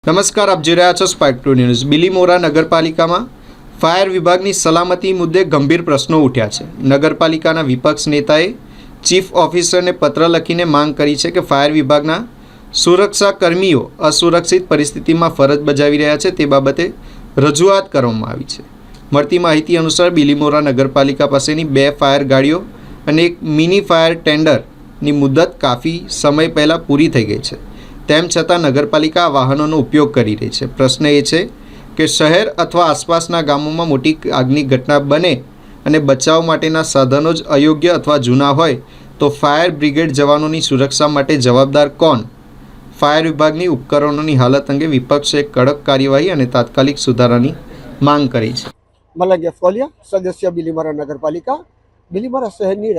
નમસ્કાર, આપ જોઈ રહ્યા છો સ્પાર્ક ટુ ન્યૂઝ। બિલીમોરા નગરપાલિકામાં ફાયર વિભાગની સલામતી મુદ્દે ગંભીર પ્રશ્નો ઉઠ્યા છે। નગરપાલિકાના વિપક્ષ નેતાએ ચીફ ઓફિસરને પત્ર લખીને માંગ કરી છે કે ફાયર વિભાગના સુરક્ષા કર્મીઓ અસુરક્ષિત પરિસ્થિતિમાં ફરજ બજાવી રહ્યા છે તે બાબતે રજૂઆત કરવામાં આવી છે। મળતી માહિતી અનુસાર બિલીમોરા નગરપાલિકા પાસેની 2 ફાયર ગાડીઓ અને એક મિની ફાયર ટેન્ડરની મુદત કાફી સમય પહેલાં પૂરી થઈ ગઈ છે। તેમ છતાં નગરપાલિકા આ વાહનોનો ઉપયોગ કરી રહી છે। પ્રશ્ન એ છે કે શહેર અથવા આસપાસના ગામોમાં મોટી આગની ઘટના બને અને બચાવ માટેના સાધનો જ અયોગ્ય અથવા જૂના હોય તો ફાયર બ્રિગેડ જવાનોની સુરક્ષા માટે જવાબદાર કોણ? ફાયર વિભાગની ઉપકરણોની હાલત અંગે વિપક્ષે કડક કાર્યવાહી અને તાત્કાલિક સુધારાની માંગ કરી છે। મલંગ એફકોલિયા, સદસ્ય બિલીમોરા નગરપાલિકા। બિલીમોરા શહેરની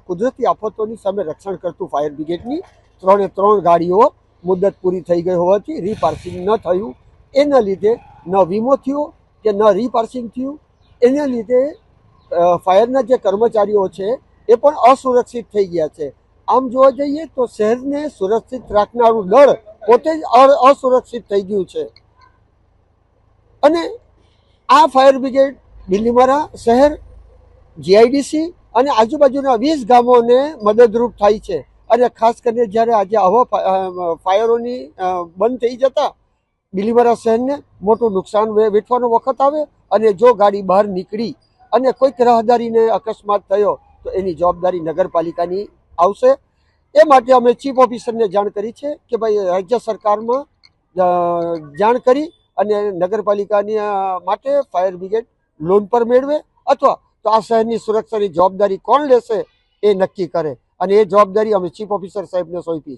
કુદરતી આફતોની સામે રક્ષણ કરતું ફાયર બ્રિગેડની 3 ગાડીઓ મુદત પૂરી થઈ ગઈ હોવાથી રીપાર્સિંગ ન થયું, એના લીધે ન વીમો થયો કે ન રીપાર્સિંગ થયું। એના લીધે ફાયરના જે કર્મચારીઓ છે એ પણ અસુરક્ષિત થઈ ગયા છે। આમ જોવા જઈએ તો શહેરને સુરક્ષિત રાખનારું દળ પોતે જ અસુરક્ષિત થઈ ગયું છે અને આ ફાયર બ્રિગેડ બિલીમોરા શહેર, જીઆઈડીસી અને આજુબાજુના 20 ગામોને મદદરૂપ થાય છે। અને ખાસ કરીને જ્યારે આજે આવા ફાયરોની બંધ થઈ જતા બિલીમોરા શહેરને મોટું નુકસાન વેઠવાનો વખત આવે અને જો ગાડી બહાર નીકળી અને કોઈક રાહદારીને અકસ્માત થયો તો એની જવાબદારી નગરપાલિકાની આવશે। એ માટે અમે ચીફ ઓફિસરને જાણ કરી છે કે ભાઈ રાજ્ય સરકારમાં જાણ કરી અને નગરપાલિકાની માટે ફાયર બ્રિગેડ લોન પર મેળવે અથવા તો આ શહેરની સુરક્ષાની જવાબદારી કોણ લેશે એ નક્કી કરે અને એ જવાબદારી અમે ચીફ ઓફિસર સાહેબને સોંપી।